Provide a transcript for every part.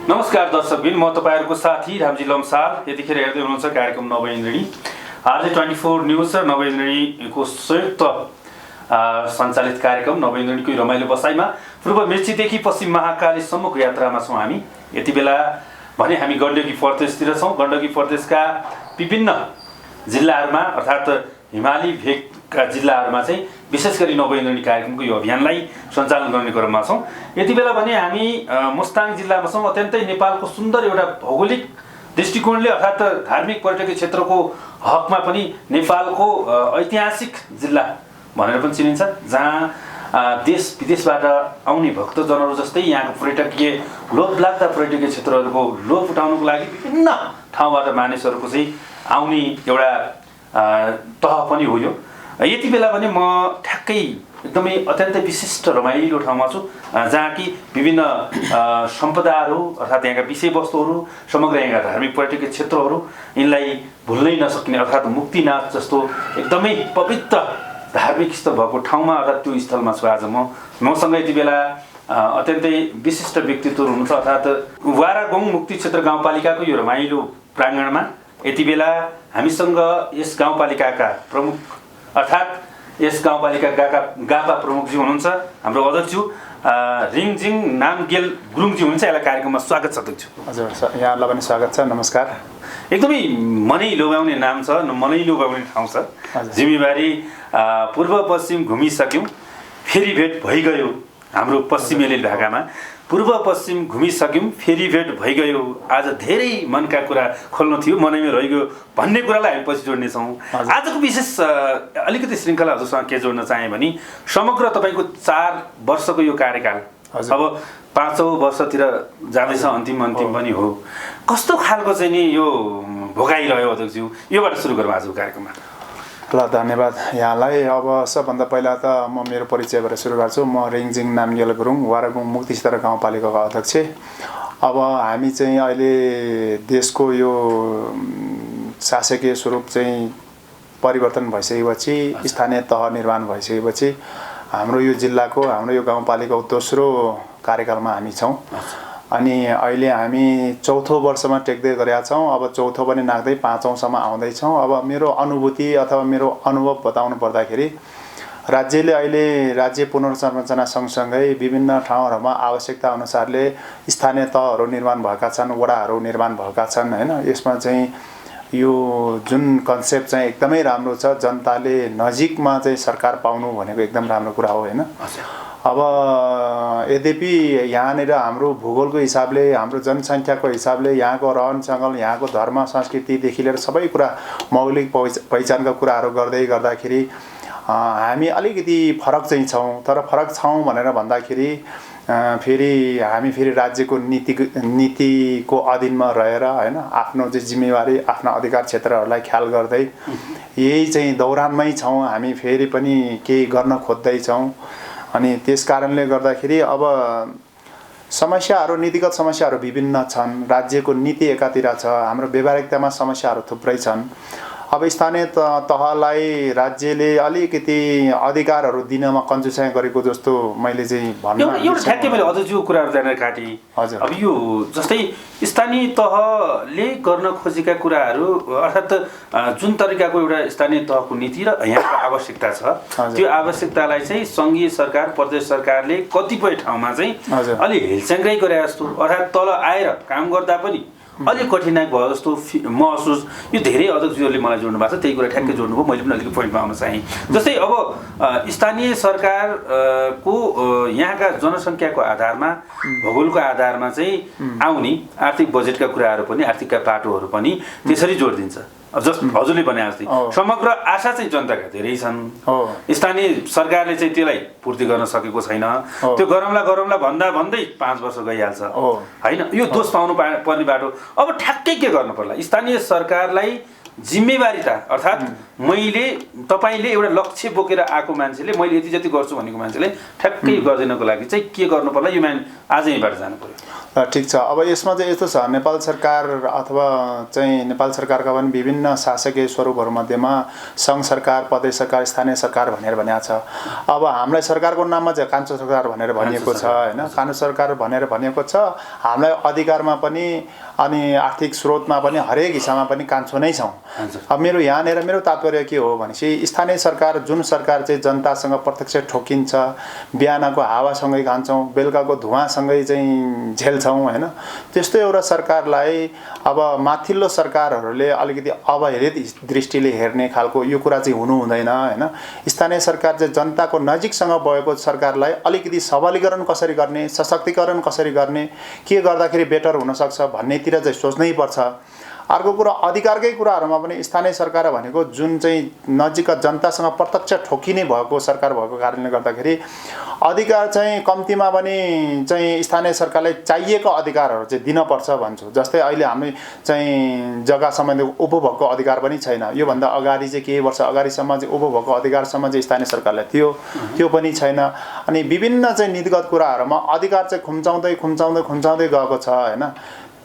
नमस्कार दर्शकबिन, म तपाईहरुको साथी रामजी लम्साल। यतिखेर हेर्दै हुनुहुन्छ कार्यक्रम नवइन्द्रिणी। आज 24 न्यूज र नवइन्द्रिणीको संयुक्त सञ्चालित कार्यक्रम नवइन्द्रिणीको रमाइलो बसाइमा पूर्व मेचीदेखि पश्चिम महाकालीसम्मको यात्रामा छौं हामी। यति बेला भने हामी गण्डकी प्रदेशतिर छौं। गण्डकी प्रदेशका विभिन्न जिल्लाहरुमा अर्थात् हिमाली भेगका जिल्लाहरुमा चाहिँ विशेष गरी नवइन्द्रिणी कार्यक्रमको यो अभियानलाई सञ्चालन गर्ने क्रममा छौं। यति बेला भने हामी मुस्ताङ जिल्लामा छौं। अत्यन्तै नेपालको सुन्दर एउटा भौगोलिक दृष्टिकोणले अर्थात् धार्मिक पर्यटकीय क्षेत्रको हकमा पनि नेपालको ऐतिहासिक जिल्ला भनेर पनि चिनिन्छ, जहाँ देश विदेशबाट आउने भक्तजनहरू जस्तै यहाँको पर्यटकीय लोभलाग्दा पर्यटकीय क्षेत्रहरूको लोभ उठाउनको लागि विभिन्न ठाउँबाट मानिसहरूको चाहिँ आउने एउटा तह पनि हो यो। यति बेला पनि म ठ्याक्कै एकदमै अत्यन्तै विशिष्ट रमाइलो ठाउँमा छु, जहाँ कि विभिन्न सम्पदाहरू अर्थात् यहाँका विषयवस्तुहरू, समग्र यहाँका धार्मिक पर्यटकीय क्षेत्रहरू यिनलाई भुल्नै नसकिने अर्थात् मुक्तिनाथ जस्तो एकदमै पवित्र धार्मिक स्थल भएको ठाउँमा अर्थात् त्यो स्थलमा छु आज म। मसँग यति बेला अत्यन्तै विशिष्ट व्यक्तित्वहरू हुनुहुन्छ। अर्थात् वारागोङ मुक्ति क्षेत्र गाउँपालिकाको यो रमाइलो प्राङ्गणमा यति बेला हामीसँग यस गाउँपालिकाका प्रमुख अर्थात् यस गाउँपालिकाका गापा प्रमुखजी हुनुहुन्छ, हाम्रो अध्यक्ष रिङजिङ नामगेल गुरुङजी हुनुहुन्छ। यसलाई कार्यक्रममा स्वागत छ अध्यक्ष। हजुर, यहाँलाई पनि स्वागत छ। नमस्कार। एकदमै मनै लोभ्याउने नाम छ, मनै लोभ्याउने ठाउँ छ। जिम्मेवारी पूर्व पश्चिम घुमिसक्यौँ, फेरि भेट भइगयो। हाम्रो पश्चिमेली भाकामा पूर्व पश्चिम घुमिसक्यौँ, फेरि भेट भइगयो। आज धेरै मनका कुरा खोल्नु थियो, मनैमा रहिगयो भन्ने कुरालाई हामी पछि जोड्नेछौँ। आजको विशेष अलिकति श्रृङ्खला हजुरसँग के जोड्न चाहेँ भने समग्र तपाईँको 4 वर्षको यो कार्यकाल अब 5औं वर्षतिर जाँदैछ, अन्तिम पनि हो। कस्तो खालको चाहिँ नि यो भोगाइरह्यो अध्यक्षज्यू? योबाट सुरु गरौँ आजको कार्यक्रममा। ल, धन्यवाद यहाँलाई। अब सबभन्दा पहिला त म मेरो परिचयबाट सुरु गर्छु। म रिङजिङ नामगेल गुरुङ, वारागोङ मुक्ति क्षेत्र गाउँपालिकाको अध्यक्ष। अब हामी चाहिँ अहिले देशको यो शासकीय स्वरूप चाहिँ परिवर्तन भइसकेपछि, स्थानीय तह निर्माण भइसकेपछि हाम्रो यो जिल्लाको, हाम्रो यो गाउँपालिकाको दोस्रो कार्यकालमा हामी छौँ। अनि अहिले हामी 4औं वर्षमा टेक्दै गरेका छौँ। अब 4औं पनि नाग्दै 5औंसम्म आउँदैछौँ। अब मेरो अनुभूति अथवा मेरो अनुभव बताउनु पर्दाखेरि राज्यले अहिले राज्य पुनर्संरचना सँगसँगै विभिन्न ठाउँहरूमा आवश्यकता अनुसारले स्थानीय तहहरू निर्माण भएका छन्, वडाहरू निर्माण भएका छन् हैन। यसमा चाहिँ यो जुन कन्सेप्ट चाहिँ एकदमै राम्रो छ। जनताले नजिकमा चाहिँ सरकार पाउनु भनेको एकदम राम्रो कुरा हो हैन। अब यद्यपि यहाँनिर हाम्रो भूगोलको हिसाबले, हाम्रो जनसङ्ख्याको हिसाबले, यहाँको रहनसहन, यहाँको धर्म संस्कृतिदेखि लिएर सबै कुरा मौलिक पहिचानका कुराहरू गर्दाखेरि हामी अलिकति फरक चाहिँ छौँ। तर फरक छौँ भनेर भन्दाखेरि हामी फेरि राज्यको नीतिको अधीनमा रहेर हैन, आफ्नो चाहिँ जिम्मेवारी, आफ्ना अधिकार क्षेत्रहरूलाई ख्याल गर्दै यही चाहिँ दौरानमै छौँ। हामी फेरि पनि केही गर्न खोज्दैछौँ। अनि त्यस कारणले गर्दाखेरि अब समस्याहरू, नीतिगत समस्याहरू विभिन्न छन्। राज्यको नीति एकातिर छ, हाम्रो व्यावहारिकतामा समस्याहरू थुप्रै छन्। अब स्थानीय तहलाई राज्यले अलिकति अधिकारहरू दिनमा कन्जुसाइ गरेको जस्तो मैले चाहिँ भन्नु एउटा ठ्याक्कै मैले अझ कुराहरू जानेर काटेँ। हजुर, अब यो जस्तै स्थानीय तहले गर्न खोजेका कुराहरू अर्थात् जुन तरिकाको एउटा स्थानीय तहको नीति र यहाँको आवश्यकता छ, त्यो आवश्यकतालाई चाहिँ सङ्घीय सरकार, प्रदेश सरकारले कतिपय ठाउँमा चाहिँ अलि हेलच्याङ्ग्रै गरे जस्तो अर्थात् तल आएर काम गर्दा पनि अलिक कठिनाइ भयो जस्तो महसुस यो धेरै अध्यक्षहरूले मलाई जोड्नु भएको छ। त्यही कुरा ठ्याक्कै जोड्नुभयो। मैले पनि अलिकति पोइन्टमा आउन चाहेँ। जस्तै अब स्थानीय सरकारको यहाँका जनसङ्ख्याको आधारमा, भूगोलको आधारमा चाहिँ आउने आर्थिक बजेटका कुराहरू पनि, आर्थिकका पाटोहरू पनि त्यसरी जोडिदिन्छ। हजुरले भने जस्तै समग्र आशा चाहिँ जनताका धेरै छन्। स्थानीय सरकारले चाहिँ त्यसलाई पूर्ति गर्न सकेको छैन। त्यो गरौँला भन्दै 5 वर्ष गइहाल्छ हैन। यो दोष पाउनु पर्ने बाटो। अब ठ्याक्कै के गर्नु पर्ला? स्थानीय सरकारलाई जिम्मेवारीता अर्थात् मैले तपाईले एउटा लक्ष्य बोकेर आएको मान्छेले मैले यति जति गर्छु भनेको मान्छेले ठ्याक्कै गर्दिनको लागि चाहिँ के गर्नु पर्ला यो आजैबाट जानु पर्यो। ठिक छ। अब यसमा चाहिँ यस्तो छ, नेपाल सरकार अथवा चाहिँ नेपाल सरकारका पनि विभिन्न शासकीय स्वरूपहरू मध्येमा सङ्घ सरकार, प्रदेश सरकार, स्थानीय सरकार भनेर भनिएको छ। अब हामीलाई सरकारको नाममा चाहिँ कानुन सरकार भनेर भनिएको छ होइन, कानुन सरकार भनेर भनिएको छ। हामीलाई अधिकारमा पनि अनि आर्थिक स्रोतमा पनि हरेक हिस्सामा पनि कान्छो नै छौँ। अब यहाँनिर मेरो तात्पर्य के हो भनेपछि स्थानीय सरकार जुन सरकार चाहिँ जनतासँग प्रत्यक्ष ठोकिन्छ, बिहानको हावासँगै खान्छौँ, बेलुकाको धुवासँगै चाहिँ झेल्छौँ होइन, त्यस्तो एउटा सरकारलाई अब माथिल्लो सरकारहरूले अलिकति अवहेलित दृष्टिले हेर्ने खालको यो कुरा चाहिँ हुनु हुँदैन होइन। स्थानीय सरकार चाहिँ जनताको नजिकसँग भएको सरकारलाई अलिकति सबलीकरण कसरी गर्ने, सशक्तिकरण कसरी गर्ने, के गर्दाखेरि बेटर हुनसक्छ भन्नेतिर चाहिँ सोच्नै पर्छ। अर्को कुरा अधिकारकै कुराहरूमा पनि स्थानीय सरकार भनेको जुन चाहिँ नजिकका जनतासँग प्रत्यक्ष ठोकिने भएको सरकार भएको कारणले गर्दाखेरि अधिकार चाहिँ कम्तीमा पनि चाहिँ स्थानीय सरकारलाई चाहिएको अधिकारहरू चाहिँ दिनपर्छ भन्छु। जस्तै अहिले हामी चाहिँ जग्गा सम्बन्धी उपभोगको अधिकार पनि छैन। योभन्दा अगाडि चाहिँ केही वर्ष अगाडिसम्म चाहिँ उपभोगको अधिकारसम्म चाहिँ स्थानीय सरकारलाई थियो, त्यो पनि छैन। अनि विभिन्न चाहिँ नीतिगत कुराहरूमा अधिकार चाहिँ खुम्चाउँदै गएको छ होइन।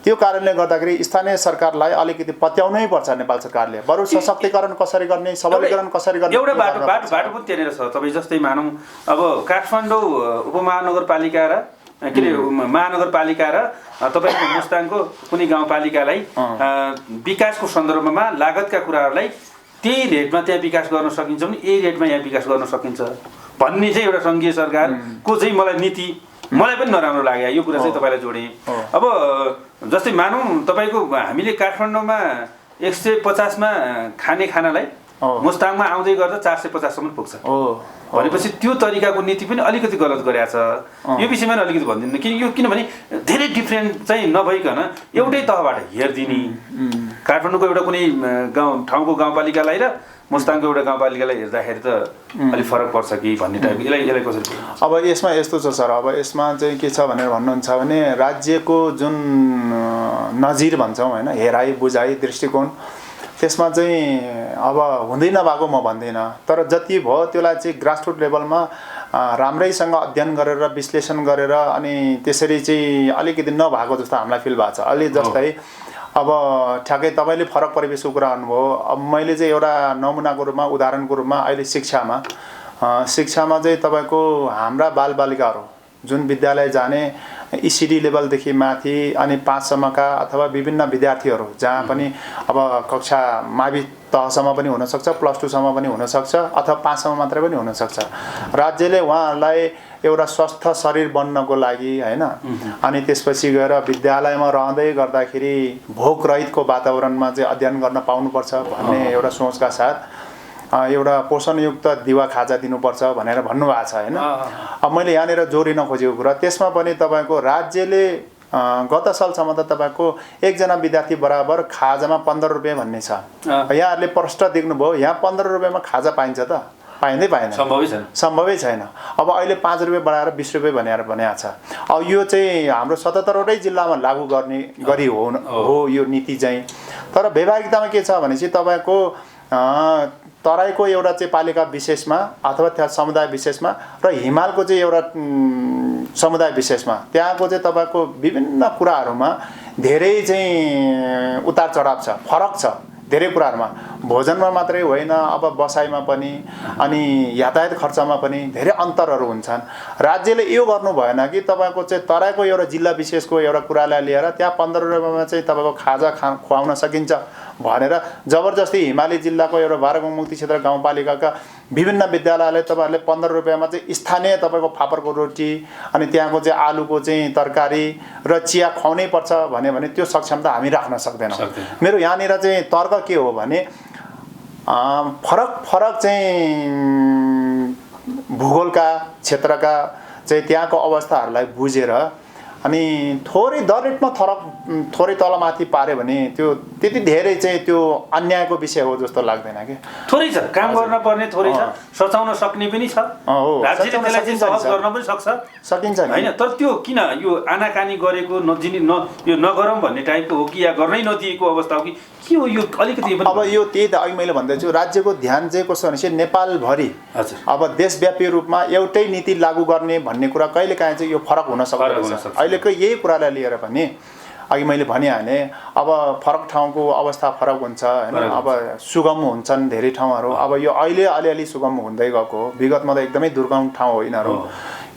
त्यो कारणले गर्दाखेरि स्थानीय सरकारलाई अलिकति पत्याउनै पर्छ नेपाल सरकारले। बरु सशक्तिकरण कसरी गर्ने, सबलीकरण कसरी गर्ने एउटा बाटो पनि त्यहाँनिर छ। तपाईँ जस्तै मानौँ अब काठमाडौँ उपमहानगरपालिका र के अरे महानगरपालिका र तपाईँको मुस्ताङको कुनै गाउँपालिकालाई विकासको सन्दर्भमा लागतका कुराहरूलाई त्यही रेटमा त्यहाँ विकास गर्न सकिन्छ भने यही रेटमा यहाँ विकास गर्न सकिन्छ भन्ने चाहिँ एउटा सङ्घीय सरकारको चाहिँ मलाई नीति मलाई पनि नराम्रो लाग्यो। यो कुरा चाहिँ तपाईँलाई जोडेँ। अब जस्तै मानौँ तपाईँको हामीले काठमाडौँमा 150 मा खाने खानालाई मुस्ताङमा आउँदै गर्दा 450 सम्म पुग्छ भनेपछि त्यो तरिकाको नीति पनि अलिकति गलत गरेको छ। यो विषयमा पनि अलिकति भनिदिनु किनभने धेरै डिफ्रेन्ट चाहिँ नभइकन एउटै तहबाट हेरिदिने काठमाडौँको एउटा कुनै ठाउँको गाउँपालिकालाई र मुस्ताङको एउटा गाउँपालिकालाई हेर्दाखेरि त अलिक फरक पर्छ कि भन्ने टाइपको यसलाई कसरी? अब यसमा यस्तो छ सर, अब यसमा चाहिँ के छ भनेर भन्नुहुन्छ भने राज्यको जुन नजिर भन्छौँ होइन, हेराइ बुझाइ दृष्टिकोण त्यसमा चाहिँ अब हुँदै नभएको म भन्दिनँ, तर जति भयो त्यसलाई चाहिँ ग्रासरुट लेभलमा राम्रैसँग अध्ययन गरेर विश्लेषण गरेर अनि त्यसरी चाहिँ अलिकति नभएको जस्तो हामीलाई फिल भएको छ। अलि जस्तै अब ठ्याक्कै तपाईँले फरक परिवेशको कुरा गर्नुभयो। अब मैले चाहिँ एउटा नमुनाको रूपमा उदाहरणको रूपमा अहिले शिक्षामा चाहिँ तपाईँको हाम्रा बालबालिकाहरू जुन विद्यालय जाने ECD लेभलदेखि माथि अनि 5 सम्मका अथवा विभिन्न विद्यार्थीहरू जहाँ पनि अब कक्षा मावि तहसम्म पनि हुनसक्छ, +2 सम्म पनि हुनसक्छ अथवा 5 सम्म मात्रै पनि हुनसक्छ। राज्यले उहाँहरूलाई एउटा स्वस्थ शरीर बन्नको लागि होइन अनि त्यसपछि गएर विद्यालयमा रहँदै गर्दाखेरि भोकरहितको वातावरणमा चाहिँ अध्ययन गर्न पाउनुपर्छ भन्ने एउटा सोचका साथ एउटा पोषणयुक्त दिवा खाजा दिनुपर्छ भनेर भन्नुभएको छ होइन। अब मैले यहाँनिर जोडिन खोजेको कुरा त्यसमा पनि तपाईँको राज्यले गत सालसम्म त तपाईँको एकजना विद्यार्थी बराबर खाजामा 15 रुपियाँ भन्ने छ। यहाँहरूले प्रश्न देख्नुभयो, यहाँ 15 रुपियाँमा खाजा पाइन्छ त? पाइँदैन, सम्भवै छैन। अब अहिले 5 रुपियाँ बढाएर 20 रुपियाँ भनेर भनेको छ। अब यो चाहिँ हाम्रो 77वटै जिल्लामा लागू गरी हो यो नीति चाहिँ। तर व्यवहारिकतामा के छ भनेपछि तपाईँको तराईको एउटा चाहिँ पालिका विशेषमा अथवा त्यहाँ समुदाय विशेषमा र हिमालको चाहिँ एउटा समुदाय विशेषमा त्यहाँको चाहिँ तपाईँको विभिन्न कुराहरूमा धेरै चाहिँ उतार चढाव छ, फरक छ धेरै कुराहरूमा। भोजनमा मात्रै होइन, अब बसाइमा पनि अनि यातायात खर्चमा पनि धेरै अन्तरहरू हुन्छन्। राज्यले यो गर्नु भएन कि तपाईँको चाहिँ तराईको एउटा जिल्ला विशेषको एउटा कुरालाई लिएर त्यहाँ 15 रुपियाँमा चाहिँ तपाईँको खाजा खुवाउन सकिन्छ भनेर जबरजस्ती हिमाली जिल्लाको एउटा बाह्रगाउँ मुक्ति क्षेत्र गाउँपालिकाका विभिन्न विद्यालयले तपाईँहरूले 15 रुपियाँमा चाहिँ स्थानीय तपाईँको फापरको रोटी अनि त्यहाँको चाहिँ आलुको चाहिँ तरकारी र चिया खुवाउनै पर्छ भने त्यो सक्षमता हामी राख्न सक्दैनौँ। मेरो यहाँनिर चाहिँ तर्क के हो भने फरक चाहिँ भूगोलका क्षेत्रका चाहिँ त्यहाँको अवस्थाहरूलाई बुझेर अनि थोरै दर रेटमा थोरै तलमाथि पार्यो भने त्यो त्यति धेरै चाहिँ त्यो अन्यायको विषय हो जस्तो लाग्दैन कि। थोरै छ, काम गर्न पर्ने थोरै छ, सचाउन सक्ने पनि छ, राज्यले त्यसलाई चाहिँ सहज गर्न पनि सकिन्छ हैन। तर त्यो किन यो आनाकानी गरेको यो नगरौँ भन्ने टाइपको हो कि या गर्नै नदिएको अवस्था हो कि के हो यो अलिकति अब यो त्यही त अघि मैले भन्दैछु राज्यको ध्यान चाहिँ कस्तो भनेपछि नेपालभरि हजुर अब देशव्यापी रूपमा एउटै नीति लागू गर्ने भन्ने कुरा कहिलेकाहीँ चाहिँ यो फरक हुन सक्छ। अहिलेको यही कुरालाई लिएर पनि अघि मैले भनिहालेँ अब फरक ठाउँको अवस्था फरक हुन्छ होइन। अब सुगम हुन्छन् धेरै ठाउँहरू, अब यो अहिले अलिअलि सुगम हुँदै गएको हो। विगतमा त एकदमै दुर्गम ठाउँ हो यिनीहरू।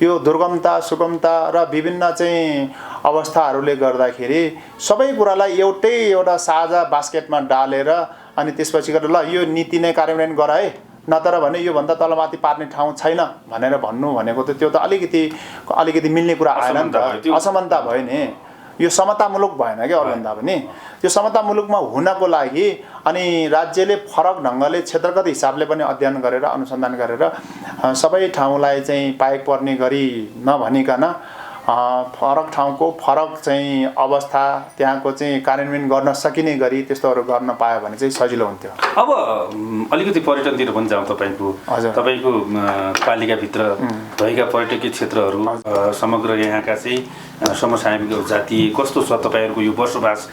यो दुर्गमता सुगमता र विभिन्न चाहिँ अवस्थाहरूले गर्दाखेरि सबै कुरालाई एउटा साझा बास्केटमा डालेर अनि त्यसपछि गरेर ल यो नीति नै कार्यान्वयन गराए नत्र भने योभन्दा तलमाथि पार्ने ठाउँ छैन भनेर भन्नु भनेको त त्यो त अलिकति मिल्ने कुरा आएन नि त, असमानता भयो नि। यो समतामूलक भएन क्या अरूभन्दा पनि। त्यो समतामूलकमा हुनको लागि अनि राज्यले फरक ढङ्गले क्षेत्रगत हिसाबले पनि अध्ययन गरेर अनुसन्धान गरेर सबै ठाउँलाई चाहिँ पाएक पर्ने गरी नभनिकन फरक ठाउँको फरक चाहिँ अवस्था त्यहाँको चाहिँ कार्यान्वयन गर्न सकिने गरी त्यस्तोहरू गर्न पायो भने चाहिँ सजिलो हुन्थ्यो। अब अलिकति पर्यटनतिर पनि जाउँ। तपाईँको पालिकाभित्र भएका पर्यटकीय क्षेत्रहरू समग्र यहाँका चाहिँ समसामयिक जाति कस्तो छ? तपाईँहरूको यो बसोबास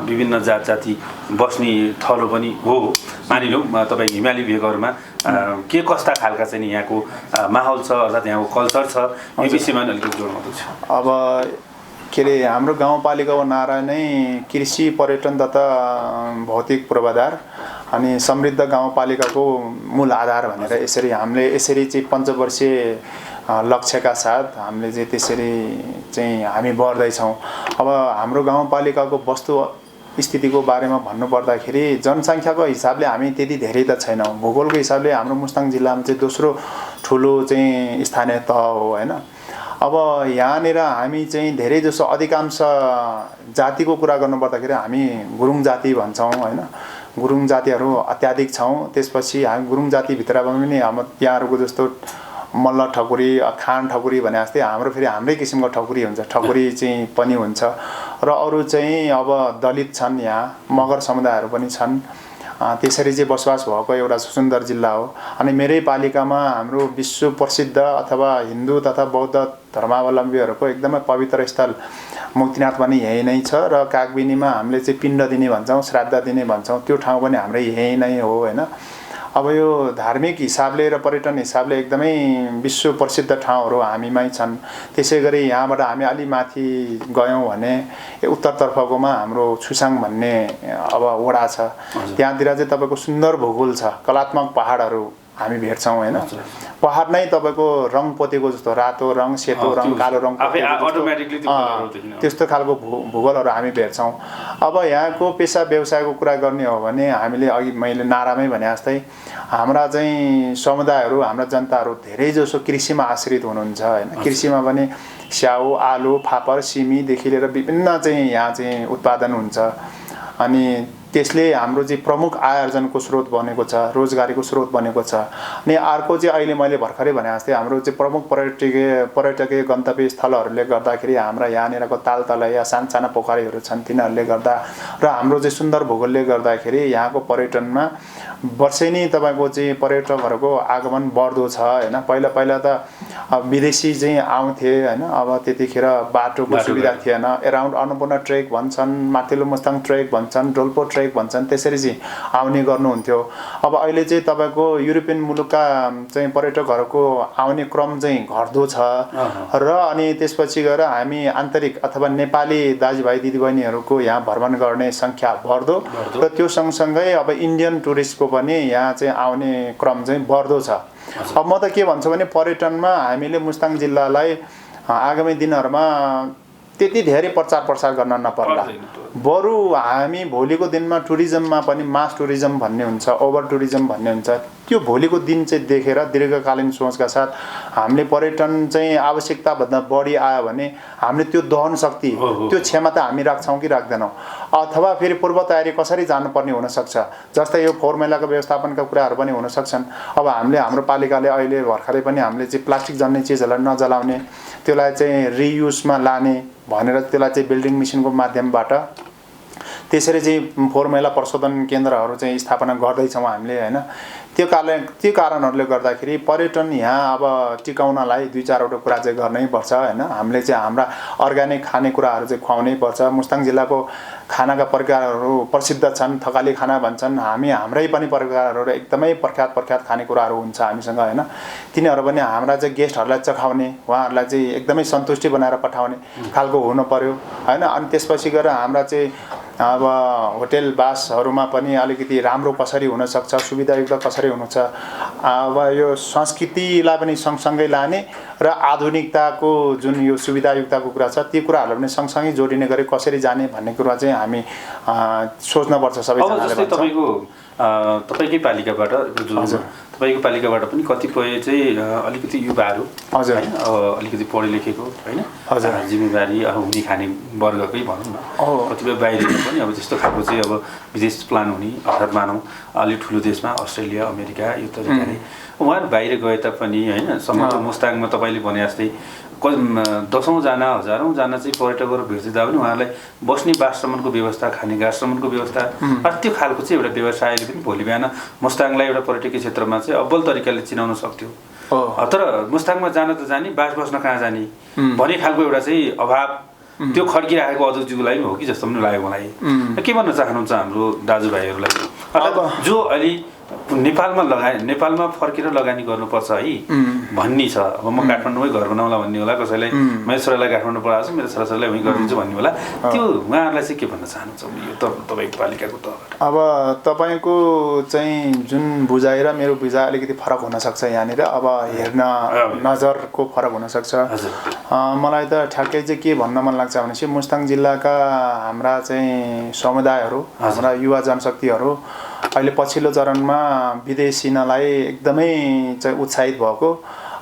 विभिन्न जात जाति बस्ने थलो पनि हो मानिलौँ। तपाईँ हिमाली भेगहरूमा के कस्ता खालका चाहिँ यहाँको माहौल छ अर्थात् यहाँको कल्चर छ, यो विषयमा अलिकति जोड्नुपर्छ। अब के अरे हाम्रो गाउँपालिकाको नारा नै कृषि पर्यटन तथा भौतिक पूर्वाधार अनि समृद्ध गाउँपालिकाको मूल आधार भनेर हामीले यसरी चाहिँ पञ्चवर्षीय लक्ष्यका साथ हामीले चाहिँ त्यसरी चाहिँ हामी बढ्दैछौँ। अब हाम्रो गाउँपालिकाको वस्तु स्थितिको बारेमा भन्नुपर्दाखेरि जनसङ्ख्याको हिसाबले हामी त्यति धेरै त छैनौँ। भूगोलको हिसाबले हाम्रो मुस्ताङ जिल्लामा चाहिँ दोस्रो ठुलो चाहिँ स्थानीय तह हो होइन। अब यहाँनिर हामी चाहिँ धेरै जसो अधिकांश जातिको कुरा गर्नुपर्दाखेरि हामी गुरुङ जाति भन्छौँ होइन। गुरुङ जातिहरू अत्याधिक छौँ। त्यसपछि हामी गुरुङ जातिभित्रमा पनि यहाँहरूको जस्तो मल्ल ठकुरी खान ठकुरी भने जस्तै हाम्रो फेरि हाम्रै किसिमको ठकुरी हुन्छ, ठकुरी चाहिँ पनि हुन्छ र अरू चाहिँ अब दलित छन्, यहाँ मगर समुदायहरू पनि छन्। त्यसरी चाहिँ बसोबास भएको एउटा सुन्दर जिल्ला हो। अनि मेरै पालिकामा हाम्रो विश्व प्रसिद्ध अथवा हिन्दू तथा बौद्ध धर्मावलम्बीहरूको एकदमै पवित्र स्थल मुक्तिनाथ पनि यही नै छ र कागबिनीमा हामीले चाहिँ पिण्ड दिने भन्छौँ, श्राद्ध दिने भन्छौँ, त्यो ठाउँ पनि हाम्रै यही नै हो होइन। अब यो धार्मिक हिसाबले र पर्यटन हिसाबले एकदमै विश्व प्रसिद्ध ठाउँहरू हामीमै छन्। त्यसै गरी यहाँबाट हामी अलि माथि गयौँ भने उत्तरतर्फकोमा हाम्रो छुसाङ भन्ने अब वडा छ। त्यहाँतिर चाहिँ तपाईँको सुन्दर भूगोल छ, कलात्मक पहाडहरू हामी भेट्छौँ होइन। पहाड नै तपाईँको रङ पोतेको जस्तो रातो रङ, सेतो रङ, कालो रङ त्यस्तो खालको भूगोलहरू हामी भेट्छौँ। अब यहाँको पेसा व्यवसायको कुरा गर्ने हो भने हामीले अघि मैले नारामै भने जस्तै हाम्रा चाहिँ समुदायहरू हाम्रा जनताहरू धेरै जसो कृषिमा आश्रित हुनुहुन्छ होइन। कृषिमा पनि स्याउ आलु फापर सिमीदेखि लिएर विभिन्न चाहिँ यहाँ चाहिँ उत्पादन हुन्छ अनि त्यसले हाम्रो चाहिँ प्रमुख आय आर्जनको स्रोत बनेको छ, रोजगारीको स्रोत बनेको छ। अनि अर्को चाहिँ अहिले मैले भर्खरै भने जस्तै हाम्रो चाहिँ प्रमुख पर्यटकीय गन्तव्य स्थलहरूले गर्दाखेरि हाम्रा यहाँनिरको तालतलैया सानसाना पोखरीहरू छन्, तिनीहरूले गर्दा र हाम्रो चाहिँ सुन्दर भूगोलले गर्दाखेरि यहाँको पर्यटनमा वर्षेनी तपाईँको चाहिँ पर्यटकहरूको आगमन बढ्दो छ होइन। पहिला त विदेशी चाहिँ आउँथे होइन। अब त्यतिखेर बाटोको सुविधा थिएन। एराउन्ड अन्नपूर्ण ट्रेक भन्छन्, माथिल्लो मुस्ताङ ट्रेक भन्छन्, डोल्पो ट्रेक भन्छन्, त्यसरी चाहिँ आउने गर्नुहुन्थ्यो। अब अहिले चाहिँ तपाईँको युरोपियन मुलुकका चाहिँ पर्यटकहरूको आउने क्रम चाहिँ घट्दो छ र अनि त्यसपछि गएर हामी आन्तरिक अथवा नेपाली दाजुभाइ दिदीबहिनीहरूको यहाँ भ्रमण गर्ने सङ्ख्या बढ्दो र त्यो सँगसँगै अब इन्डियन टुरिस्टको पनि यहाँ चाहिँ आउने क्रम चाहिँ बढ्दो छ। अब म त के भन्छु भने पर्यटनमा हामीले मुस्ताङ जिल्लालाई आगामी दिनहरूमा त्यति धेरै प्रचार प्रसार गर्न नपर्ला। बरु हामी भोलिको दिनमा टुरिज्ममा पनि मास टुरिज्म भन्ने हुन्छ, ओभर टुरिज्म भन्ने हुन्छ। त्यो भोलिको दिन चाहिँ देखेर दीर्घकालीन सोचका साथ हामीले पर्यटन चाहिँ आवश्यकताभन्दा बढी आयो भने हामीले त्यो दहन शक्ति त्यो क्षमता हामी राख्छौँ कि राख्दैनौँ अथवा फेरि पूर्व तयारी कसरी जानुपर्ने हुनसक्छ। जस्तै यो फोहोर मैलाको व्यवस्थापनका कुराहरू पनि हुन सक्छन्। अब हामीले हाम्रो पालिकाले अहिले भर्खरै पनि हामीले चाहिँ प्लास्टिक जन्ने चिजहरूलाई नजलाउने, त्यसलाई चाहिँ रियुजमा लाने भनेर त्यसलाई चाहिँ बिल्डिङ मिसनको माध्यमबाट त्यसरी चाहिँ फोहोर मैला प्रशोधन केन्द्रहरू चाहिँ स्थापना गर्दैछौँ हामीले होइन। त्यो कारणहरूले गर्दाखेरि पर्यटन यहाँ अब टिकाउनलाई 2-4वटा कुरा चाहिँ गर्नै पर्छ होइन। हामीले चाहिँ हाम्रा अर्ग्यानिक खानेकुराहरू चाहिँ खुवाउनै पर्छ। मुस्ताङ जिल्लाको खानाका प्रकारहरू प्रसिद्ध छन्, थकाली खाना भन्छन्। हाम्रै पनि प्रकारहरू एकदमै प्रख्यात खानेकुराहरू हुन्छ हामीसँग होइन। तिनीहरू पनि हाम्रा चाहिँ गेस्टहरूलाई चखाउने, उहाँहरूलाई चाहिँ एकदमै सन्तुष्टि बनाएर पठाउने खालको हुनु पर्यो होइन। अनि त्यसपछि गएर हाम्रा चाहिँ अब होटेल बासहरूमा पनि अलिकति राम्रो कसरी हुनसक्छ, सुविधायुक्त कसरी हुनुहुन्छ, अब यो संस्कृतिलाई पनि सँगसँगै लाने र आधुनिकताको जुन यो सुविधायुक्तको कुरा छ ती कुराहरूलाई पनि सँगसँगै जोडिने गरी कसरी जाने भन्ने कुरा चाहिँ हामी सोच्नुपर्छ सबैजनाले। तपाईँकै पालिकाबाट तपाईँको पालिकाबाट पनि कतिपय चाहिँ अलिकति युवाहरू होइन अलिकति पढे लेखेको होइन जिम्मेवारी हुने खाने वर्गकै भनौँ न, कतिपय बाहिरको पनि अब त्यस्तो खालको चाहिँ अब विदेश प्लान हुने अर्थात् मानौँ अलिक ठुलो देशमा अस्ट्रेलिया अमेरिका यो तरिकाले उहाँहरू बाहिर गए तापनि होइन समग्र मुस्ताङमा तपाईँले भने जस्तै 10औं जना 1000औं जना चाहिँ पर्यटकहरू भेट्दा पनि उहाँहरूलाई बस्ने बाससम्मको व्यवस्था, खाने गाससम्मको व्यवस्था त्यो खालको चाहिँ एउटा व्यवसायले पनि भोलि बिहान मुस्ताङलाई एउटा पर्यटकीय क्षेत्रमा चाहिँ अब्बल तरिकाले चिनाउन सक्थ्यो। तर मुस्ताङमा जान त जाने, बास बस्न कहाँ जाने भन्ने खालको एउटा चाहिँ अभाव त्यो खड्किराखेको अध्यक्षज्यूलाई पनि हो कि जस्तो पनि लाग्यो मलाई। के भन्न चाहनुहुन्छ हाम्रो दाजुभाइहरूलाई अर्थात् जो अहिले नेपालमा फर्केर लगानी गर्नुपर्छ है भन्ने छ। अब म काठमाडौँमै घर बनाउला भन्ने होला, कसैलाई मेरो छोरालाई काठमाडौँ पढाएको छु, मेरो छोराछोरीलाई वहीँ गरिदिन्छु भन्ने होला। त्यो उहाँहरूलाई चाहिँ के भन्न चाहनुहुन्छ यो तपाईँको पालिकाको तहबाट? अब तपाईँको चाहिँ जुन बुझाइ र मेरो बुझाइ अलिकति फरक हुनसक्छ यहाँनिर। अब हेर्न नजरको फरक हुनसक्छ। मलाई त ठ्याक्कै चाहिँ के भन्न मन लाग्छ भनेपछि मुस्ताङ जिल्लाका हाम्रा चाहिँ समुदायहरू, हाम्रा युवा जनशक्तिहरू अहिले पछिल्लो चरणमा विदेशिनलाई एकदमै चाहिँ उत्साहित भएको।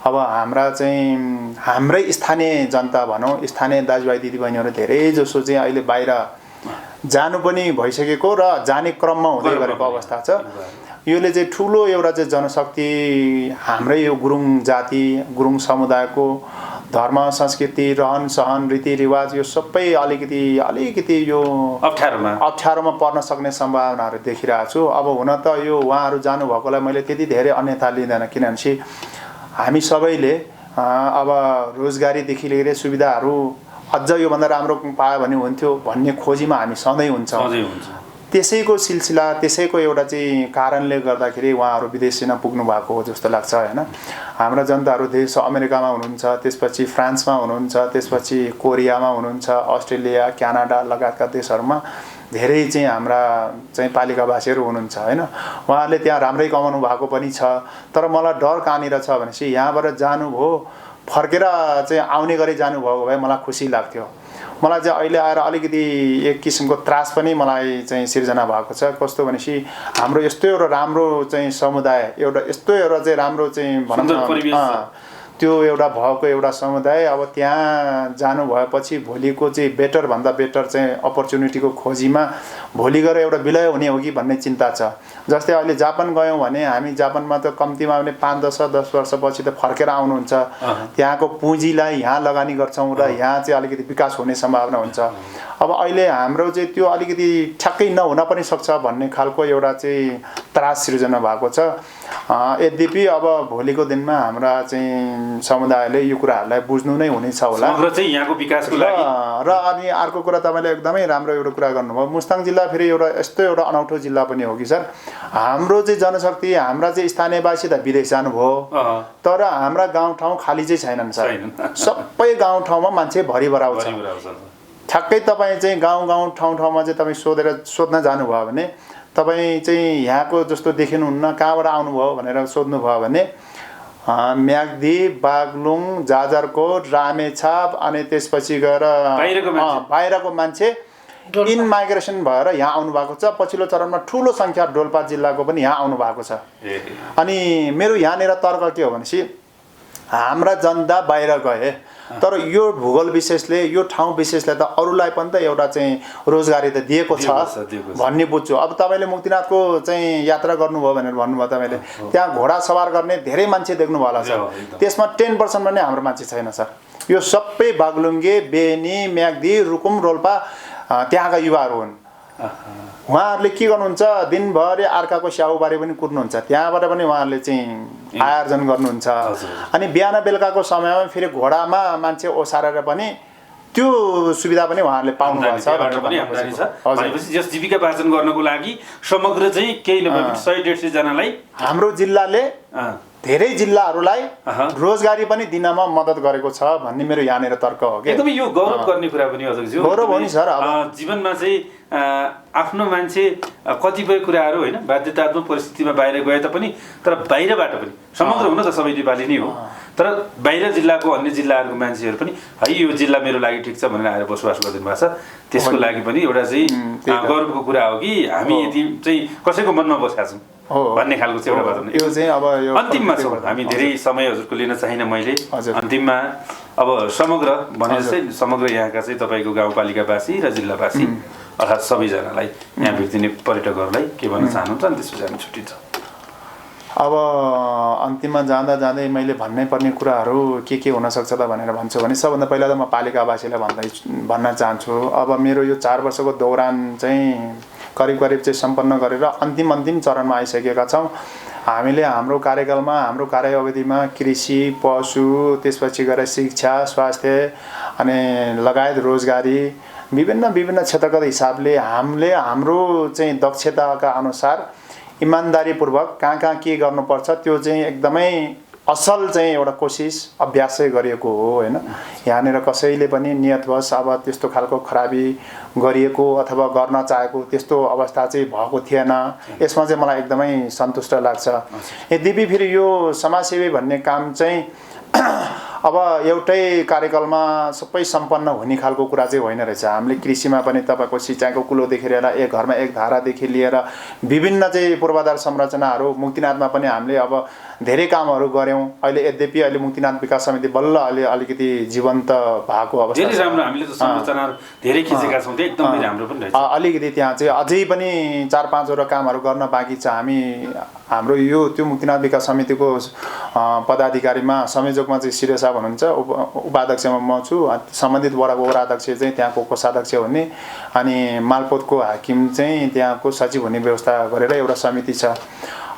अब हाम्रै स्थानीय जनता भनौँ, स्थानीय दाजुभाइ दिदीबहिनीहरू धेरै जसो चाहिँ अहिले बाहिर जानु पनि भइसकेको र जाने क्रममा हुँदै गरेको अवस्था छ। योले चाहिँ ठुलो एउटा चाहिँ जनशक्ति हाम्रै यो गुरुङ जाति, गुरुङ समुदायको धर्म, संस्कृति, रहन सहन, रीतिरिवाज यो सबै अलिकति यो अप्ठ्यारोमा पर्न सक्ने सम्भावनाहरू देखिरहेको छु। अब हुन त यो उहाँहरू जानुभएकोलाई मैले त्यति धेरै अन्यथा लिँदैन, किनभने हामी सबैले अब रोजगारीदेखि लिएर सुविधाहरू अझ योभन्दा राम्रो पायो भने हुन्थ्यो भन्ने खोजीमा हामी सधैँ हुन्छौँ। त्यसैको सिलसिला, त्यसैको एउटा चाहिँ कारणले गर्दाखेरि उहाँहरू विदेशीमा पुग्नु भएको हो जस्तो लाग्छ होइन। हाम्रा जनताहरू देश अमेरिकामा हुनुहुन्छ, त्यसपछि फ्रान्समा हुनुहुन्छ, त्यसपछि कोरियामा हुनुहुन्छ, अस्ट्रेलिया, क्यानाडा लगायतका देशहरूमा धेरै चाहिँ हाम्रा चाहिँ पालिकावासीहरू हुनुहुन्छ होइन। उहाँहरूले त्यहाँ राम्रै कमाउनु भएको पनि छ। तर मलाई डर कहाँनिर छ भनेपछि यहाँबाट जानुभयो, फर्केर चाहिँ आउने गरी जानुभएको भए मलाई खुसी लाग्थ्यो। मलाई चाहिँ अहिले आएर अलिकति एक किसिमको त्रास पनि मलाई चाहिँ सिर्जना भएको छ। कस्तो भनेपछि हाम्रो यस्तो एउटा राम्रो चाहिँ समुदाय, एउटा यस्तो एउटा चाहिँ राम्रो चाहिँ भनौँ न त्यो एउटा भएको एउटा समुदाय अब त्यहाँ जानु भएपछि भोलिको चाहिँ बेटर भन्दा बेटर चाहिँ अपर्च्युनिटीको खोजीमा भोलि गएर एउटा विलय हुने हो कि भन्ने चिन्ता छ। जस्तै अहिले जापान गयौँ भने हामी जापानमा त कम्तीमा पनि 5-10 वर्षपछि त फर्केर आउनुहुन्छ। त्यहाँको पुँजीलाई यहाँ लगानी गर्छौँ र यहाँ चाहिँ अलिकति विकास हुने सम्भावना हुन्छ। अब अहिले हाम्रो चाहिँ त्यो अलिकति ठ्याक्कै नहुन पनि सक्छ भन्ने खालको एउटा चाहिँ त्रास सिर्जना भएको छ। यद्यपि अब भोलिको दिनमा हाम्रा चाहिँ समुदायले यो कुराहरूलाई बुझ्नु नै हुनेछ होला र चाहिँ यहाँको विकासको लागि। र अनि अर्को कुरा तपाईँले एकदमै राम्रो एउटा कुरा गर्नुभयो। मुस्ताङ जिल्ला फेरि एउटा यस्तो एउटा अनौठो जिल्ला पनि हो कि सर, हाम्रो चाहिँ जनशक्ति, हाम्रा चाहिँ स्थानीयवासी त विदेश जानुभयो, तर हाम्रा गाउँठाउँ खाली चाहिँ छैनन् सर। सबै गाउँठाउँमा मान्छे भरिभराउ छ। ठ्याक्कै तपाईँ चाहिँ गाउँ ठाउँमा चाहिँ तपाईँ सोध्न जानुभयो भने तपाईँ चाहिँ यहाँको जस्तो देखिनुहुन्न, कहाँबाट आउनुभयो भनेर सोध्नुभयो भने म्याग्दी, बागलुङ, जाजरकोट, रामेछाप अनि त्यसपछि गएर बाहिरको मान्छे इन माइग्रेसन भएर यहाँ आउनु भएको छ। पछिल्लो चरणमा ठुलो सङ्ख्या डोल्पा जिल्लाको पनि यहाँ आउनु भएको छ। अनि मेरो यहाँनिर तर्क के हो भनेपछि हाम्रा जनता बाहिर गए, तर यो भूगोल विशेषले, यो ठाउँ विशेषले त अरूलाई पनि त एउटा चाहिँ रोजगारी त दिएको छ भन्ने बुझ्छु। अब तपाईँले मुक्तिनाथको चाहिँ यात्रा गर्नुभयो भनेर भन्नुभयो, तपाईँले त्यहाँ घोडा सवार गर्ने धेरै मान्छे देख्नुभयो होला सर। त्यसमा 10% पनि हाम्रो मान्छे छैन सर। यो सबै बागलुङ्गे, बेनी, म्याग्दी, रुकुम, रोल्पा त्यहाँका युवाहरू हुन्। उहाँहरूले के गर्नुहुन्छ दिनभरि अर्काको स्याउबारी पनि कुर्नुहुन्छ त्यहाँबाट पनि उहाँहरूले चाहिँ आयोजन गर्नुहुन्छ अनि बिहान बेलुकाको समयमा फेरि घोडामा मान्छे ओसारेर पनि त्यो सुविधा पनि उहाँहरूले पाउनु भएको छ भनेपछि जस जीविकापार्जन गर्नको लागि समग्र चाहिँ केही नभए 100-150 जनालाई हाम्रो जिल्लाले धेरै जिल्लाहरूलाई रोजगारी पनि दिनमा मद्दत गरेको छ भन्ने मेरो यहाँनिर तर्क हो कि एकदमै यो गौरव गर्ने कुरा पनि अध्यक्षज्यू गौरव हो नि सर जीवनमा चाहिँ आफ्नो मान्छे कतिपय कुराहरू होइन बाध्यतात्मक परिस्थितिमा बाहिर गए तापनि तर बाहिरबाट पनि समग्र हुन त सबै नेपाली नै हो तर बाहिर जिल्लाको अन्य जिल्लाहरूको मान्छेहरू पनि है यो जिल्ला मेरो लागि ठिक छ भनेर आएर बसोबास गरिदिनु भएको छ त्यसको लागि पनि एउटा चाहिँ गौरवको कुरा हो कि हामी यति चाहिँ कसैको मनमा बसेका छौँ भन्ने खालको चाहिँ एउटा बात यो चाहिँ अब यो अन्तिममा छौँ हामी धेरै समय हजुरको लिन चाहिन मैले अन्तिममा अब समग्र भने जस्तै समग्र यहाँका चाहिँ तपाईँको गाउँपालिकावासी र जिल्लावासी अर्थात् सबैजनालाई यहाँ भेटिने पर्यटकहरूलाई के भन्न चाहनुहुन्छ अनि त्यसपछि हामी छुट्टिन्छ अब अन्तिममा जाँदा जाँदै मैले भन्नै पर्ने कुराहरू के हुनसक्छ त भनेर भन्छु भने सबभन्दा पहिला त म पालिकावासीलाई भन्न चाहन्छु अब मेरो यो 4 वर्षको दौरान चाहिँ करिब चाहिँ सम्पन्न गरेर अन्तिम चरणमा आइसकेका छौँ हामीले हाम्रो कार्यकालमा हाम्रो कार्य अवधिमा कृषि पशु त्यसपछि गएर शिक्षा स्वास्थ्य अनि लगायत रोजगारी विभिन्न क्षेत्रगत हिसाबले हामीले हाम्रो चाहिँ दक्षताका अनुसार इमानदारीपूर्वक कहाँ के गर्नुपर्छ त्यो चाहिँ एकदमै असल चाहिँ एउटा कोसिस अभ्यास चाहिँ गरिएको हो होइन यहाँनिर कसैले पनि नियतवश अब त्यस्तो खालको खराबी गरिएको अथवा गर्न चाहेको त्यस्तो अवस्था चाहिँ भएको थिएन यसमा चाहिँ मलाई एकदमै सन्तुष्ट लाग्छ यद्यपि फेरि यो समाजसेवी भन्ने काम चाहिँ अब एउटै कार्यकालमा सबै सम्पन्न हुने खालको कुरा चाहिँ होइन रहेछ हामीले कृषिमा पनि तपाईँको सिँचाइको कुलोदेखि लिएर एक घरमा एक धारादेखि लिएर विभिन्न चाहिँ पूर्वाधार संरचनाहरू मुक्तिनाथमा पनि हामीले अब धेरै कामहरू गऱ्यौँ अहिले यद्यपि अहिले मुक्तिनाथ विकास समिति बल्ल अहिले अलिकति जीवन्त भएको अवस्था धेरै राम्रो हामीले त संरचनाहरू धेरै खिचेका छौँ एकदमै राम्रो पनि रहेछ अलिकति त्यहाँ चाहिँ अझै पनि 4-5 वटा कामहरू गर्न बाँकी छ हामी हाम्रो यो त्यो मुक्तिनाथ विकास समितिको पदाधिकारीमा संयोजकमा चाहिँ शिर साहब हुनुहुन्छ उपाध्यक्षमा म छु सम्बन्धित वडाको वडाध्यक्ष चाहिँ त्यहाँको कोषाध्यक्ष हुने अनि मालपोतको हाकिम चाहिँ त्यहाँको सचिव हुने व्यवस्था गरेर एउटा समिति छ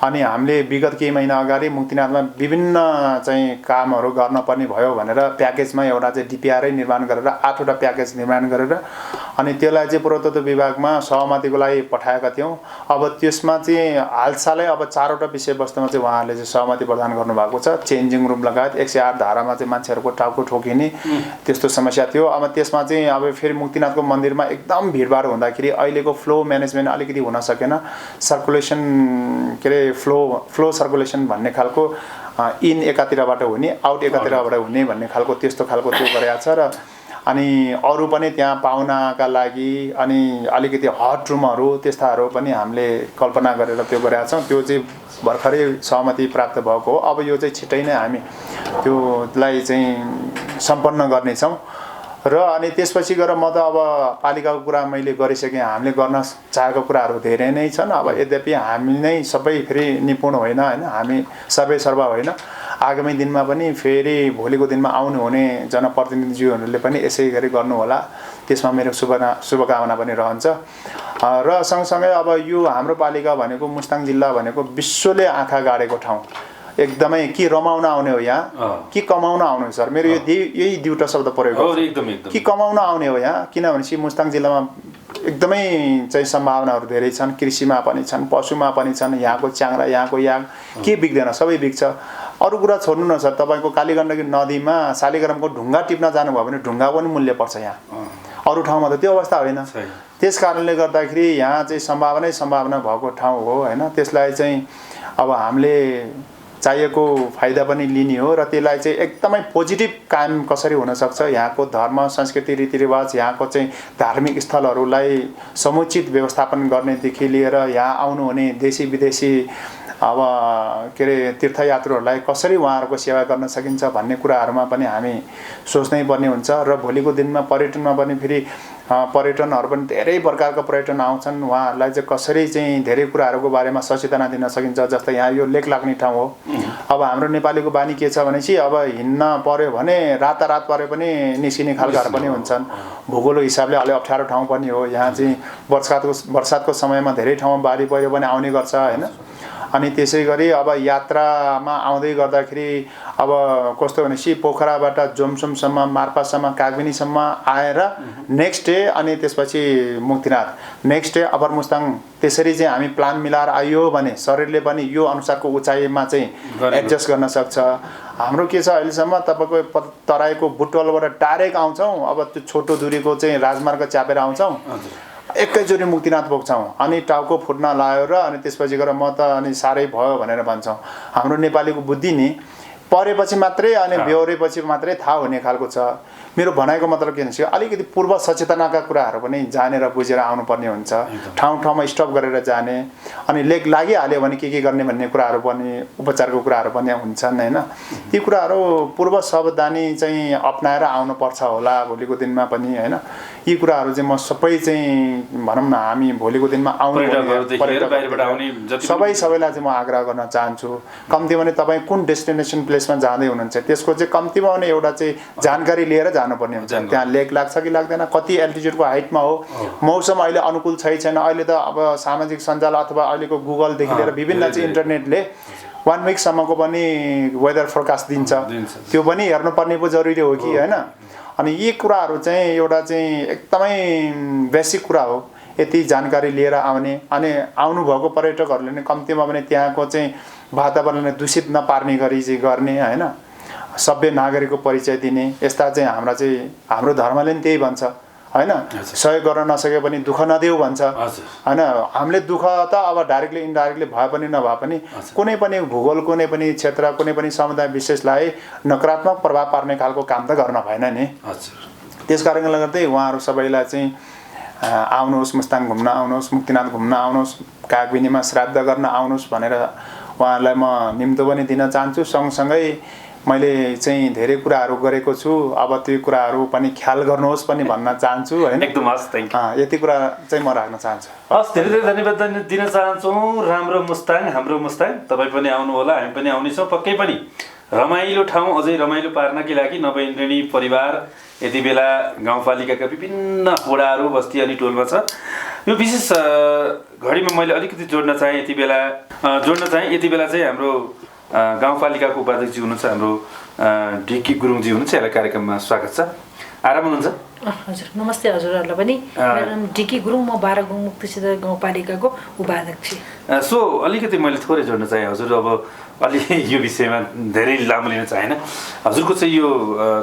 अनि हामीले विगत केही महिना अगाडि मुक्तिनाथमा विभिन्न चाहिँ कामहरू गर्न पर्ने भयो भनेर प्याकेजमा एउटा चाहिँ डिपिआरै निर्माण गरेर 8 वटा प्याकेज निर्माण गरेर अनि त्यसलाई चाहिँ पुरातत्व विभागमा सहमतिको लागि पठाएका थियौँ अब त्यसमा चाहिँ हालसालै अब 4 वटा विषयवस्तुमा चाहिँ उहाँहरूले चाहिँ सहमति प्रदान गर्नुभएको छ चेन्जिङ रुम लगायत 108 धारामा चाहिँ मान्छेहरूको टाउको ठोकिने त्यस्तो समस्या थियो अब त्यसमा चाहिँ अब फेरि मुक्तिनाथको मन्दिरमा एकदम भिडभाड हुँदाखेरि अहिलेको फ्लो म्यानेजमेन्ट अलिकति हुन सकेन सर्कुलेसन के अरे फ्लो सर्कुलेसन भन्ने खालको इन एकातिरबाट हुने आउट एकातिरबाट हुने भन्ने खालको त्यस्तो खालको त्यो गरेको छ र अनि अरू पनि त्यहाँ पाहुनाका लागि अनि अलिकति हट रुमहरू त्यस्ताहरू पनि हामीले कल्पना गरेर त्यो गरेका छौँ त्यो चाहिँ भर्खरै सहमति प्राप्त भएको हो अब यो चाहिँ छिट्टै नै हामी त्योलाई चाहिँ सम्पन्न गर्नेछौँ र अनि त्यसपछि गएर म त अब पालिकाको कुरा मैले गरिसकेँ हामीले गर्न चाहेको कुराहरू धेरै नै छन् अब यद्यपि हामी नै सबै फेरि निपुण होइन हामी सर्वेसर्वा होइन आगामी दिनमा पनि फेरि भोलिको दिनमा आउनु हुने जनप्रतिनिधिज्यूहरूले पनि यसै गरी गर्नुहोला त्यसमा मेरो शुभकामना पनि रहन्छ र सँगसँगै अब यो हाम्रो पालिका भनेको मुस्ताङ जिल्ला भनेको विश्वले आँखा गाडेको ठाउँ एकदमै के रमाउन आउने हो यहाँ कि कमाउन आउने हो सर मेरो यही दुईवटा शब्द प्रयोग गर्छु कि कमाउन आउने हो यहाँ किनभने मुस्ताङ जिल्लामा एकदमै चाहिँ सम्भावनाहरू धेरै छन् कृषिमा पनि छन् पशुमा पनि छन् यहाँको च्याङ्रा यहाँको याङ के बिग्दैन सबै बिग्छ अरू कुरा छोड्नु न सर तपाईँको कालीगण्डकी नदीमा शालिग्रामको ढुङ्गा टिप्न जानुभयो भने ढुङ्गाको पनि मूल्य पर्छ यहाँ अरू ठाउँमा त त्यो अवस्था होइन त्यस कारणले गर्दाखेरि यहाँ चाहिँ सम्भावना भएको ठाउँ हो होइन त्यसलाई चाहिँ अब हामीले चाहिएको फाइदा पनि लिने हो र त्यसलाई चाहिँ एकदमै पोजिटिभ काम कसरी हुनसक्छ यहाँको धर्म संस्कृति रीतिरिवाज यहाँको चाहिँ धार्मिक स्थलहरूलाई समुचित व्यवस्थापन गर्नेदेखि लिएर यहाँ आउनुहुने देशी विदेशी अब के अरे तीर्थयात्रुहरूलाई कसरी उहाँहरूको सेवा गर्न सकिन्छ भन्ने कुराहरूमा पनि हामी सोच्नै पर्ने हुन्छ र भोलिको दिनमा पर्यटनमा पनि फेरि पर्यटनहरू पनि धेरै प्रकारको पर्यटन आउँछन् उहाँहरूलाई चाहिँ कसरी चाहिँ धेरै कुराहरूको बारेमा सचेतना दिन सकिन्छ जस्तै यहाँ यो लेक लाग्ने ठाउँ हो अब हाम्रो नेपालीको बानी के छ भनेपछि अब हिँड्न पर्यो भने रातारात परे पनि निस्किने खालकाहरू पनि हुन्छन्। भूगोलको हिसाबले अलि अप्ठ्यारो ठाउँ पनि हो। यहाँ चाहिँ बर्सातको समयमा धेरै ठाउँमा बाढी पहिरो पनि आउने गर्छ होइन। अनि त्यसै गरी अब यात्रामा आउँदै गर्दाखेरि अब कस्तो भनेपछि पोखराबाट जोमसोमसम्म, मार्पासम्म, कागबिनीसम्म आएर नेक्स्ट डे अनि त्यसपछि Muktinath, next day upper Mustang, त्यसरी चाहिँ हामी प्लान मिलाएर आइयो भने शरीरले पनि यो अनुसारको उचाइमा चाहिँ एडजस्ट गर्न सक्छ। हाम्रो के छ अहिलेसम्म तपाईँको तराईको बुटवलबाट डाइरेक्ट आउँछौँ, अब त्यो छोटो दूरीको चाहिँ राजमार्ग च्यापेर आउँछौँ, एकैचोटि मुक्तिनाथ पुग्छौँ अनि टाउको फुट्न लाग्यो र अनि त्यसपछि गएर म त अनि साह्रै भयो भनेर भन्छौँ। हाम्रो नेपालीको बुद्धि नि परेपछि मात्रै अनि बेहोरेपछि मात्रै थाहा हुने खालको छ। मेरो भनाइको मतलब के भन्छ अलिकति पूर्व सचेतनाका कुराहरू पनि जानेर बुझेर आउनुपर्ने हुन्छ। ठाउँ ठाउँमा स्टप गरेर जाने अनि लेक लागिहाल्यो भने के गर्ने भन्ने कुराहरू पनि उपचारको कुराहरू पनि हुन्छन् होइन। ती कुराहरू पूर्व सावधानी चाहिँ अपनाएर आउनुपर्छ होला भोलिको दिनमा पनि होइन। यी कुराहरू चाहिँ म सबै चाहिँ भनौँ न हामी भोलिको दिनमा सबैलाई चाहिँ म आग्रह गर्न चाहन्छु। कम्ती भने तपाईँ कुन डेस्टिनेसन प्लेसमा जाँदै हुनुहुन्छ त्यसको चाहिँ कम्तीमा भने एउटा चाहिँ जानकारी लिएर जानुपर्ने हुन्छ। त्यहाँ लेक लाग्छ कि लाग्दैन, कति एल्टिट्युडको हाइटमा हो, मौसम अहिले अनुकूल छैन। अहिले त अब सामाजिक सञ्जाल अथवा अहिलेको गुगलदेखि लिएर विभिन्न चाहिँ इन्टरनेटले 1 विकसम्मको पनि वेदर फोरकास्ट दिन्छ, त्यो पनि हेर्नुपर्ने पो जरुरी हो कि होइन। अनि यी कुराहरू चाहिँ एउटा चाहिँ एकदमै बेसिक कुरा हो। यति जानकारी लिएर आउने अनि आउनुभएको पर्यटकहरूले नै कम्तीमा पनि त्यहाँको चाहिँ वातावरणलाई दूषित नपार्ने गरी चाहिँ गर्ने होइन। सभ्य नागरिकको परिचय दिने यस्ता चाहिँ हाम्रो धर्मले पनि त्यही भन्छ होइन। सहयोग गर्न नसके पनि दुःख नदेऊ भन्छ होइन। हामीले दुःख त अब डाइरेक्टली इन्डाइरेक्टली भए पनि नभए पनि कुनै पनि भूगोल, कुनै पनि क्षेत्र, कुनै पनि समुदाय विशेषलाई नकारात्मक प्रभाव पार्ने खालको काम त गर्न भएन नि। त्यस कारणले गर्दै उहाँहरू सबैलाई चाहिँ आउनुहोस्, मुस्ताङ घुम्न आउनुहोस्, मुक्तिनाथ घुम्न आउनुहोस्, कागबिनीमा श्राद्ध गर्न आउनुहोस् भनेर उहाँहरूलाई म निम्तो पनि दिन चाहन्छु। सँगसँगै मैले चाहिँ धेरै कुराहरू गरेको छु, अब त्यो कुराहरू पनि ख्याल गर्नुहोस् पनि भन्न चाहन्छु होइन। एकदम हस्, थ्याङ्क यू। यति कुरा चाहिँ म राख्न चाहन्छु। हस्, धेरै धेरै धन्यवाद दिन चाहन्छौँ। राम्रो मुस्ताङ, हाम्रो मुस्ताङ, तपाईँ पनि आउनु होला, हामी पनि आउनेछौँ। पक्कै पनि रमाइलो ठाउँ, अझै रमाइलो पार्नकै लागि नवइन्द्रेणी परिवार यति बेला गाउँपालिकाका विभिन्न वडाहरू, बस्ती अनि टोलमा छ। यो विशेष घडीमा मैले अलिकति जोड्न चाहेँ यति बेला चाहिँ हाम्रो गाउँपालिकाको उपाध्यक्षजी हुनुहुन्छ, हाम्रो ढिकी गुरुङजी हुनुहुन्छ। यसलाई कार्यक्रममा स्वागत छ। आराम हुनुहुन्छ? हजुर, नमस्ते हजुरहरूलाई पनि। मेरो नाम ढिकी गुरुङ, म बाह्रगाउँ मुक्तिसित गाउँपालिकाको उपाध्यक्ष। सो अलिकति मैले थोरै जोड्न चाहेँ हजुर। अब अलि यो विषयमा धेरै लामो लिन चाहेन। हजुरको चाहिँ यो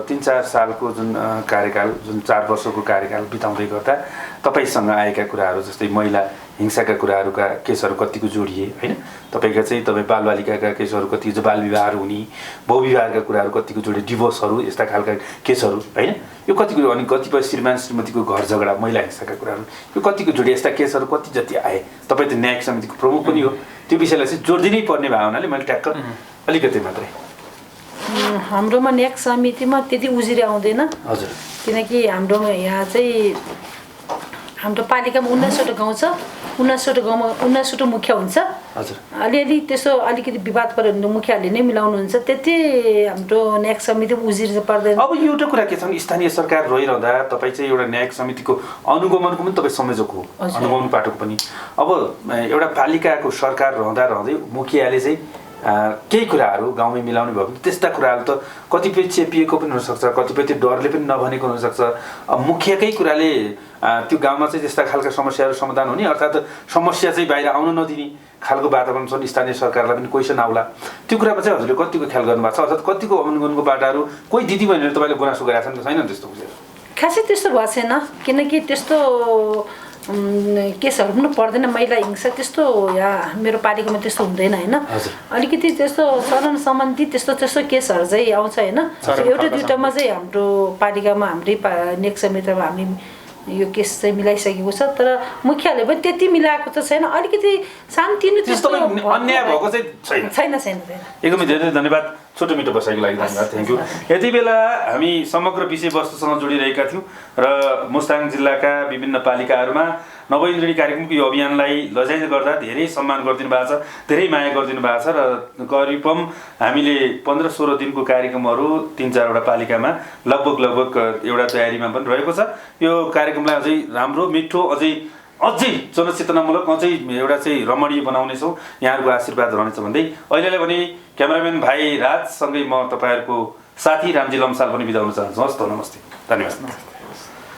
3-4 सालको जुन कार्यकाल, जुन 4 वर्षको कार्यकाल बिताउँदै गर्दा तपाईँसँग आएका कुराहरू जस्तै महिला हिंसाका कुराहरूका केसहरू कतिको जोडिए होइन, तपाईँ बालबालिकाका केसहरू कति, जो बाल विवाहहरू हुने, बहुविवाहका कुराहरू कतिको जोडिए, डिभोर्सहरू, यस्ता खालका केसहरू होइन, यो कतिको, अनि कतिपय श्रीमान श्रीमतीको घर झगडा, महिला हिंसाका कुराहरू, यो कतिको जोडिए, यस्ता केसहरू कति जति आए? तपाईँ त न्यायिक समितिको प्रमुख पनि हो, त्यो विषयलाई चाहिँ जोडिदिनै पर्ने भयो हुनाले मैले ट्याक्क अलिकति मात्रै। हाम्रोमा न्यायिक समितिमा त्यति उजिरी आउँदैन हजुर, किनकि हाम्रोमा यहाँ चाहिँ हाम्रो पालिकामा 19वटा गाउँ छ। 19वटा गाउँमा 19वटा मुखिया हुन्छ हजुर। अलिअलि त्यसो अलिकति विवाद पऱ्यो भने मुखियाले नै मिलाउनुहुन्छ, त्यति हाम्रो न्यायिक समितिमा उजिरी पर्दैन। अब एउटा कुरा के छ भने स्थानीय सरकार रहिरहँदा तपाईँ चाहिँ एउटा न्यायिक समितिको अनुगमनको पनि तपाईँ संयोजक हो, अनुगमन पाठक पनि। अब एउटा पालिकाको सरकार रहँदै मुखियाले चाहिँ केही कुराहरू गाउँमै मिलाउने भयो भने त्यस्ता कुराहरू त कतिपय चेपिएको पनि हुनसक्छ, कतिपय त्यो डरले पनि नभनेको हुनसक्छ। मुखियाकै कुराले त्यो गाउँमा चाहिँ त्यस्ता खालका समस्याहरू समाधान हुने, अर्थात् समस्या चाहिँ बाहिर आउन नदिने खालको वातावरण छ। स्थानीय सरकारलाई पनि क्वेसन आउला, त्यो कुरामा चाहिँ हजुरले कतिको ख्याल गर्नुभएको छ? अर्थात् कतिको अनुगमनको बाटाहरू कोही दिदी बहिनीले तपाईँले गुनासो गरेका छन् छैन त्यस्तो बुझेर? खासै त्यस्तो भएको छैन, किनकि त्यस्तो केसहरू पनि पर्दैन। महिला हिंसा त्यस्तो यहाँ मेरो पालिकामा त्यस्तो हुँदैन होइन। अलिकति त्यस्तो शरण सम्बन्धी त्यस्तो केसहरू चाहिँ आउँछ होइन। एउटा दुइटामा चाहिँ हाम्रो पालिकामा, हाम्रै न्यायिक समितिमा हामीले यो केस चाहिँ मिलाइसकेको छ, तर मुखियाले पनि त्यति मिलाएको त छैन। अलिकति सानोतिनो त्यस्तो अन्याय भएको चाहिँ छैन। एकदमै धेरै धन्यवाद छोटो मिठो बसाइको लागि, धन्यवाद, थ्याङ्क यू। यति बेला हामी समग्र विषयवस्तुसँग जोडिरहेका थियौँ र मुस्ताङ जिल्लाका विभिन्न पालिकाहरूमा नवइन्द्रणी कार्यक्रमको यो अभियानलाई लजाइँदै गर्दा धेरै सम्मान गरिदिनु भएको छ, धेरै माया गरिदिनु भएको छ र करिबम हामीले 15-16 दिनको कार्यक्रमहरू 3-4वटा पालिकामा लगभग एउटा तयारीमा पनि रहेको छ। यो कार्यक्रमलाई अझै राम्रो, मिठो, अझै जनचेतनामूलक, अझै एउटा चाहिँ रमणीय बनाउनेछौँ। यहाँहरूको आशीर्वाद रहनेछ भन्दै अहिलेलाई भने क्यामेराम्यान भाइ राजसँगै म तपाईँहरूको साथी रामजी लम्साल पनि बिदा हुन चाहन्छु। हस् त, नमस्ते, धन्यवाद।